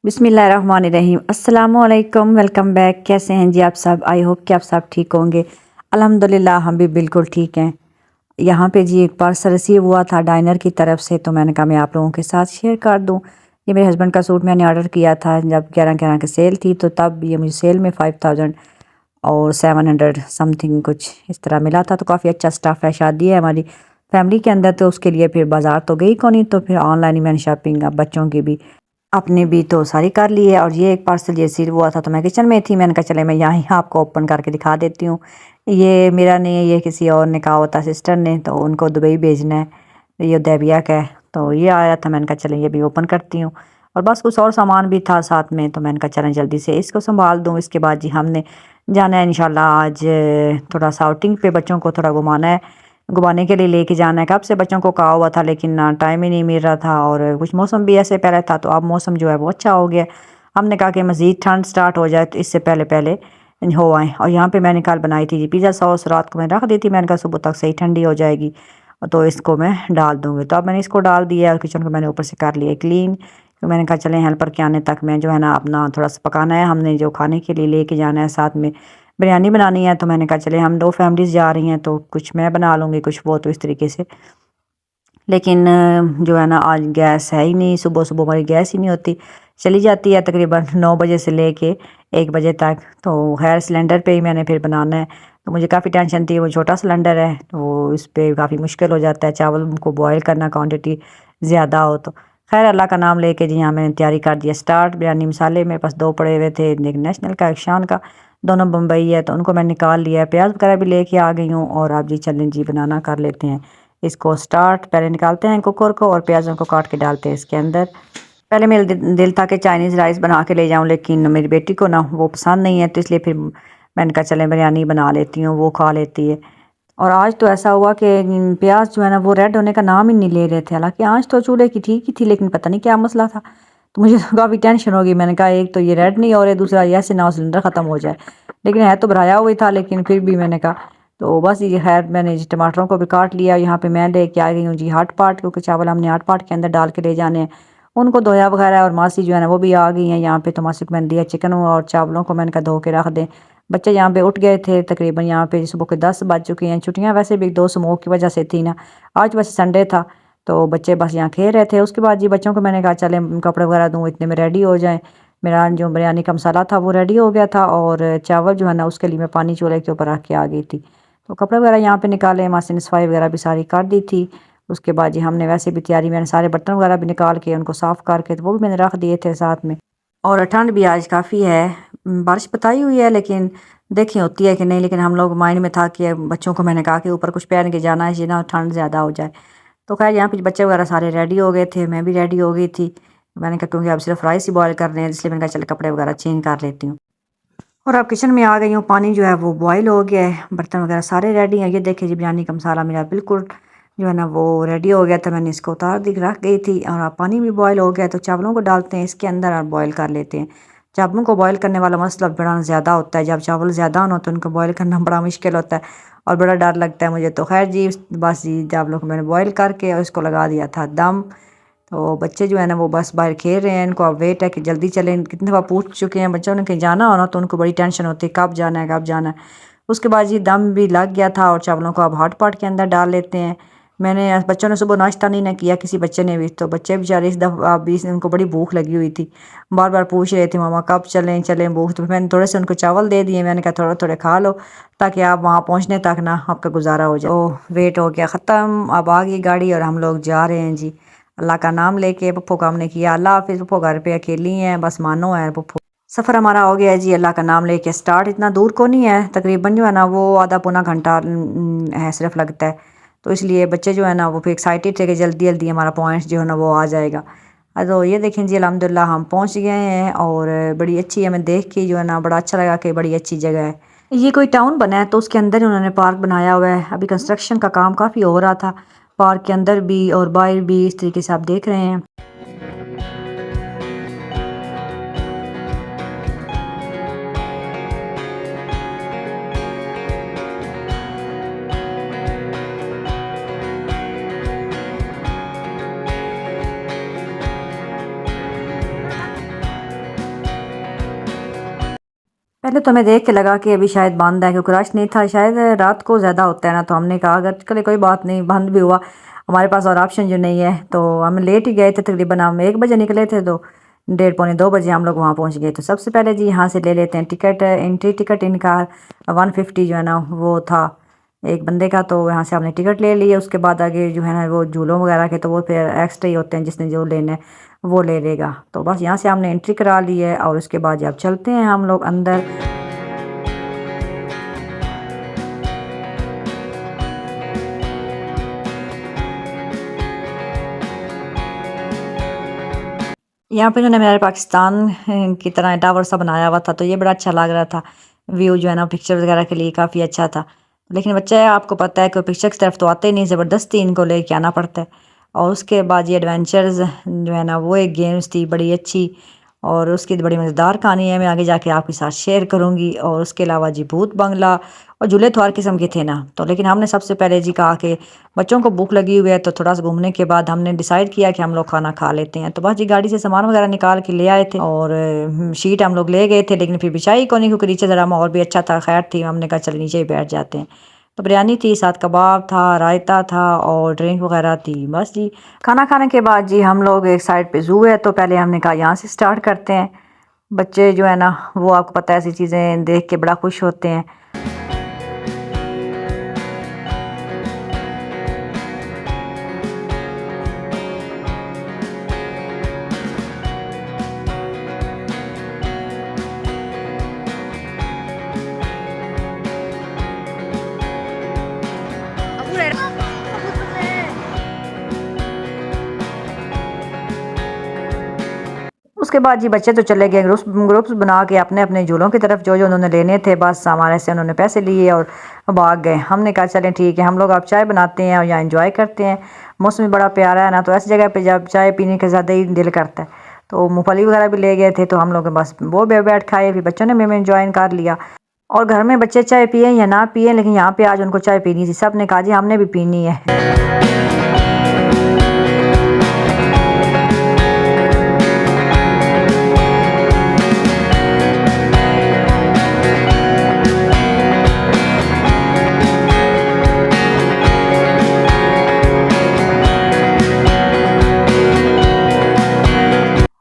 बिस्मिल्लाहिर्रहमानिर्रहीम अस्सलामुअलैकुम। Welcome back. कैसे हैं जी आप सब? आई होप कि आप सब ठीक होंगे। अल्हम्दुलिल्लाह हम भी बिल्कुल ठीक हैं। यहाँ पे जी एक पार्सल रिसीव हुआ था डाइनर की तरफ से, तो मैंने कहा मैं आप लोगों के साथ शेयर कर दूँ। ये मेरे हस्बैंड का सूट मैंने ऑर्डर किया था जब 11 की सेल थी, तो तब ये मुझे सेल में 5000 और 700 समथिंग कुछ इस तरह मिला था। तो काफ़ी अच्छा स्टफ़ है, शादी है हमारी फैमिली के अंदर, तो उसके लिए फिर बाज़ार तो गई को नहीं, तो फिर ऑनलाइन ही मैंने शॉपिंग अब बच्चों की भी अपने भी तो सारी कर ली है। और ये एक पार्सल ये रिसीव हुआ था, तो मैं किचन में थी, मैंने कहा चले मैं यहाँ ही आपको ओपन करके दिखा देती हूँ। ये मेरा नहीं है, ये किसी और ने कहा होता सिस्टर ने, तो उनको दुबई भेजना है, ये दैबिया का है, तो ये आया था। मैंने कहा चलें ये भी ओपन करती हूँ। और बस कुछ और सामान भी था साथ में, तो मैंने कहा चलें जल्दी से इसको संभाल दूँ। इसके बाद जी हमने जाना है इंशाल्लाह आज थोड़ा सा आउटिंग पे, बच्चों को थोड़ा घुमाना है, घुमाने के लिए लेके जाना है। कब से बच्चों को कहा हुआ था, लेकिन ना टाइम ही नहीं मिल रहा था, और कुछ मौसम भी ऐसे पहले था, तो अब मौसम जो है वो अच्छा हो गया। हमने कहा कि मज़ीद ठंड स्टार्ट हो जाए तो इससे पहले पहले हो आएँ। और यहाँ पे मैंने कल बनाई थी जी पिज़्ज़ा सॉस, रात को मैंने रख दी थी, मैंने कहा सुबह तक सही ठंडी हो जाएगी तो इसको मैं डाल दूँगी। तो अब मैंने इसको डाल दिया और किचन को मैंने ऊपर से कर लिया क्लीन। तो मैंने कहा चलें हेल्पर के आने तक मैं जो है ना अपना थोड़ा सा पकाना है, हमने जो खाने के लिए लेके जाना है, साथ में बिरयानी बनानी है। तो मैंने कहा चले हम 2 फैमिलीज़ जा रही हैं, तो कुछ मैं बना लूँगी कुछ वो, तो इस तरीके से। लेकिन जो है ना आज गैस है ही नहीं, सुबह-सुबह हमारी गैस ही नहीं होती। चली जाती है तकरीबन 9 बजे से लेके 1 बजे तक, तो खैर सिलेंडर पे ही मैंने फिर बनाना है। तो मुझे काफ़ी टेंशन थी, वो छोटा सिलेंडर है, तो इस पे काफ़ी मुश्किल हो जाता है चावल को बॉयल करना, क्वांटिटी ज़्यादा हो तो। खैर अल्लाह का नाम लेके जी यहाँ मैंने तैयारी कर दिया स्टार्ट। बिरयानी मसाले मेरे पास 2 पड़े हुए थे, एक नेशनल का, एक शान का, दोनों बम्बई है, तो उनको मैं निकाल लिया है। प्याज़ वगैरह भी लेके आ गई हूँ, और अब जी चलें जी बनाना कर लेते हैं इसको स्टार्ट। पहले निकालते हैं कुकर को और प्याज़ों को काट के डालते हैं इसके अंदर। पहले मेरा दिल था कि चाइनीज़ राइस बना के ले जाऊं, लेकिन मेरी बेटी को ना वो पसंद नहीं है, तो इसलिए फिर मैंने कहा चलें बिरयानी बना लेती हूँ, वो खा लेती है। और आज तो ऐसा हुआ कि प्याज जो है ना वो रेड होने का नाम ही नहीं ले रहे थे। हालांकि आँच तो चूल्हे की ठीक ही थी, लेकिन पता नहीं क्या मसला था, तो मुझे तो काफ़ी टेंशन हो गई। मैंने कहा एक तो ये रेड नहीं हो रहे, दूसरा ये ऐसे ना हो सिलेंडर ख़त्म हो जाए। लेकिन है तो भराया हुआ ही था, लेकिन फिर भी मैंने कहा तो बस ये खैर मैंने जी टमाटरों को भी काट लिया। यहाँ पे मैं लेके आ गई हूँ जी हॉट पॉट, क्योंकि चावल हमने हॉट पॉट के अंदर डाल के ले जाने हैं। उनको धोया वगैरह, और मासी जो है ना वो भी आ गई हैं यहाँ पे, तो मासी को मैंने दिया चिकन और चावलों को मैंने कहा धो के रख दें। बच्चे यहाँ पे उठ गए थे तकरीबन, यहाँ पे सुबह के 10 बज चुके हैं। छुट्टियाँ वैसे भी 2 स्मोक की वजह से थी ना, आज वैसे संडे था, तो बच्चे बस यहाँ खेल रहे थे। उसके बाद जी बच्चों को मैंने कहा चले कपड़े वगैरह दूँ, इतने में रेडी हो जाएँ। मेरा जो बिरयानी का मसाला था वो रेडी हो गया था, और चावल जो है ना उसके लिए मैं पानी चूल्हे के ऊपर रख के आ गई थी। तो कपड़े वगैरह यहाँ पे निकाले, मासी ने सफाई वगैरह भी सारी कर दी थी। उसके बाद जी हमने वैसे भी तैयारी, मैंने सारे बर्तन वगैरह भी निकाल के उनको साफ़ करके, तो वो भी मैंने रख दिए थे साथ में। और ठंड भी आज काफ़ी है, बारिश बताई हुई है, लेकिन देखिए होती है कि नहीं। लेकिन हम लोग माइंड में था कि बच्चों को मैंने कहा कि ऊपर कुछ पहन के जाना है, ये ना ठंड ज़्यादा हो जाए। तो खैर यहाँ पे बच्चे वगैरह सारे रेडी हो गए थे, मैं भी रेडी हो गई थी। मैंने कहा क्योंकि अब सिर्फ राइस ही बॉयल करने हैं, इसलिए मैंने कहा चल कपड़े वगैरह चेंज कर लेती हूँ। और अब किचन में आ गई हूँ, पानी जो है वो बॉयल हो गया है, बर्तन वगैरह सारे रेडी हैं। ये देखिए जी बिरयानी का मसाला मेरा बिल्कुल जो है ना वो रेडी हो गया था। मैंने इसको उतार दी रख गई थी, और अब पानी भी बॉयल हो गया, तो चावलों को डालते हैं इसके अंदर और बॉयल कर लेते हैं। चावलों को बॉयल करने वाला मसला बड़ा ज़्यादा होता है, जब चावल ज़्यादा होना तो उनको बॉयल करना बड़ा मुश्किल होता है, और बड़ा डर लगता है मुझे। तो खैर जी बस जी चावलों को मैंने बॉयल करके और इसको लगा दिया था दम। तो बच्चे जो है ना वो बस बाहर खेल रहे हैं, इनको अब वेट है कि जल्दी चलें। कितनी दफ़ा पूछ चुके हैं बच्चों ने कहीं जाना हो ना, तो उनको बड़ी टेंशन होती है कब जाना है कब जाना है। उसके बाद ये दम भी लग गया था, और चावलों को अब हॉट पॉट के अंदर डाल लेते हैं। मैंने बच्चों ने सुबह नाश्ता नहीं ना किया किसी बच्चे ने भी, तो बच्चे बेचारे इस दफ़ा अभी उनको बड़ी भूख लगी हुई थी, बार बार पूछ रहे थे मामा कब चलें चलें भूख। तो मैंने थोड़े से उनको चावल दे दिए, मैंने कहा थोड़े थोड़े खा लो, ताकि आप वहाँ पहुँचने तक ना आपका गुजारा हो जाए। तो वेट हो गया ख़त्म, अब आ गई गाड़ी और हम लोग जा रहे हैं जी। अल्लाह का नाम लेके पप्पो का हमने किया अल्लाह हाफिज़। पप्पो घर पे अकेली हैं, बस मानो है पप्पो। सफ़र हमारा हो गया है जी अल्लाह का नाम लेके स्टार्ट। इतना दूर को नहीं है, तकरीबन जो है ना वो आधा पौना घंटा है सिर्फ लगता है। तो इसलिए बच्चे जो है ना वो फिर एक्साइटेड थे कि जल्दी जल्दी हमारा पॉइंट जो है ना वो आ जाएगा। तो ये देखें जी अल्हम्दुलिल्लाह हम पहुंच गए हैं, और बड़ी अच्छी हमें देख के जो है ना बड़ा अच्छा लगा कि बड़ी अच्छी जगह है। ये कोई टाउन बना है, तो उसके अंदर ही उन्होंने पार्क बनाया हुआ है। अभी कंस्ट्रक्शन का काम काफ़ी हो रहा था, पार्क के अंदर भी और बाहर भी, इस तरीके से आप देख रहे हैं। पहले तो हमें देख के लगा कि अभी शायद बंद है, क्योंकि रश नहीं था, शायद रात को ज़्यादा होता है ना। तो हमने कहा अगर चले कोई बात नहीं, बंद भी हुआ, हमारे पास और ऑप्शन जो नहीं है। तो हम लेट ही गए थे, तकरीबन हम 1 बजे निकले थे, तो 1:30 पौने 2 बजे हम लोग वहाँ पहुँच गए। तो सबसे पहले जी यहाँ से ले लेते हैं टिकट, एंट्री टिकट इनका 150 जो है ना वो था एक बंदे का। तो यहाँ से हमने टिकट ले लिया। उसके बाद आगे जो है ना वो झूलों वगैरह के तो वो फिर एक्स्ट्रा ही होते हैं, जिसने जो लेना है वो ले लेगा। तो बस यहाँ से हमने एंट्री करा ली है और उसके बाद जब चलते हैं हम लोग अंदर। यहाँ पे उन्होंने मेरे पाकिस्तान की तरह टावर सा बनाया हुआ था, तो ये बड़ा अच्छा लग रहा था। व्यू जो है ना पिक्चर वगैरह के लिए काफ़ी अच्छा था। लेकिन बच्चा है, आपको पता है कि पिक्चर की तरफ तो आते ही नहीं, ज़बरदस्ती इनको लेके आना पड़ता है। और उसके बाद ये एडवेंचर्स जो है ना वो एक गेम्स थी बड़ी अच्छी, और उसकी बड़ी मज़ेदार कहानी है, मैं आगे जाके आपके साथ शेयर करूँगी। और उसके अलावा जी भूत बंगला और झूले तो हर किस्म के थे ना। तो लेकिन हमने सबसे पहले जी कहा कि बच्चों को भूख लगी हुई है, तो थोड़ा सा घूमने के बाद हमने डिसाइड किया कि हम लोग खाना खा लेते हैं। तो बस जी गाड़ी से सामान वगैरह निकाल के ले आए थे, और शीट हम लोग ले गए थे, लेकिन फिर बिछाई को नहीं, क्योंकि नीचे ज़रा माहौल भी अच्छा था। खैर थी, हमने कहा चल नीचे ही बैठ जाते हैं। तो बिरयानी थी, साथ कबाब था, रायता था और ड्रिंक वगैरह थी। बस जी खाना खाने के बाद जी हम लोग एक साइड पे ज़ू है, तो पहले हमने कहा यहाँ से स्टार्ट करते हैं। बच्चे जो है ना वो आपको पता है ऐसी चीज़ें देख के बड़ा खुश होते हैं। उसके बाद जी बच्चे तो चले गए ग्रुप्स ग्रुप्स बना के अपने अपने झूलों की तरफ, जो जो उन्होंने लेने थे। बस हमारे से उन्होंने पैसे लिए और भाग गए। हमने कहा चलें ठीक है, हम लोग अब चाय बनाते हैं और यहाँ एंजॉय करते हैं। मौसम भी बड़ा प्यारा है ना, तो ऐसी जगह पे जब चाय पीने का ज़्यादा ही दिल करता है। तो मूंगफली वगैरह भी ले गए थे, तो हम लोग बस वो बैठ खाए, फिर बच्चों ने भी एंजॉय कर लिया। और घर में बच्चे चाय पिए या ना पिए, लेकिन यहाँ पे आज उनको चाय पीनी थी। सब ने कहा जी हमने भी पीनी है।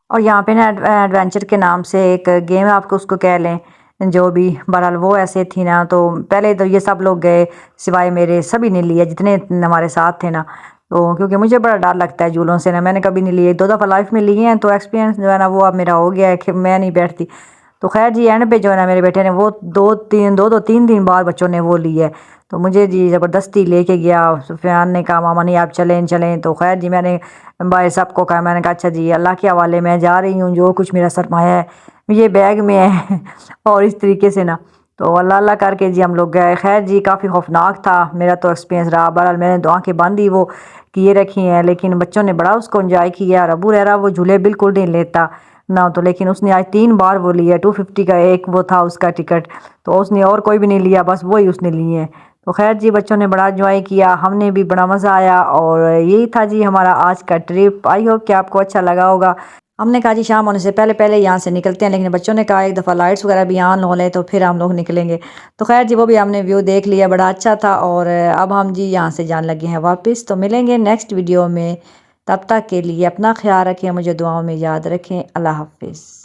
और यहाँ पे ना एडवेंचर के नाम से एक गेम है, आपको उसको कह लें जो भी। बहरहाल वो ऐसे थी ना, तो पहले तो ये सब लोग गए सिवाय मेरे, सभी ने लिया जितने हमारे साथ थे ना। तो क्योंकि मुझे बड़ा डर लगता है झूलों से ना, मैंने कभी नहीं लिए, 2 दफ़ा लाइफ में लिए हैं, तो एक्सपीरियंस जो है ना वो अब मेरा हो गया है कि मैं नहीं बैठती। तो खैर जी एंड पे जो है ना मेरे बेटे ने वो 2-3 दिन बाद बच्चों ने वो ली है। तो मुझे जी ज़बरदस्ती लेके गया। सुफियान ने कहा मामा नहीं आप चलें चलें। तो खैर जी मैंने भाई सबको कहा, मैंने कहा अच्छा जी अल्लाह के हवाले मैं जा रही हूँ, जो कुछ मेरा सरमाया है ये बैग में है। और इस तरीके से ना, तो अल्लाह अल्लाह करके जी हम लोग गए। खैर जी काफ़ी खौफनाक था मेरा तो एक्सपीरियंस रहा। बहरहाल मैंने तो आँखें बंद ही वो किए रखी हैं, लेकिन बच्चों ने बड़ा उसको एंजॉय किया। और अबू रहरा वो झूले बिल्कुल नहीं लेता ना, तो लेकिन उसने आज 3 बार वो लिया। 250 का एक वो था उसका टिकट, तो उसने और कोई भी नहीं लिया, बस वही उसने लिए हैं। तो खैर जी बच्चों ने बड़ा एंजॉय किया, हमने भी बड़ा मज़ा आया। और यही था जी हमारा आज का ट्रिप। आई होप कि आपको अच्छा लगा होगा। हमने कहा जी शाम होने से पहले पहले यहाँ से निकलते हैं, लेकिन बच्चों ने कहा एक दफ़ा लाइट्स वगैरह भी ऑन हो लें तो फिर हम लोग निकलेंगे। तो खैर जी वो भी हमने व्यू देख लिया, बड़ा अच्छा था। और अब हम जी यहाँ से जाने लगे हैं वापस। तो मिलेंगे नेक्स्ट वीडियो में, तब तक के लिए अपना ख्याल रखें, मुझे दुआओं में याद रखें। अल्लाह हाफिज़।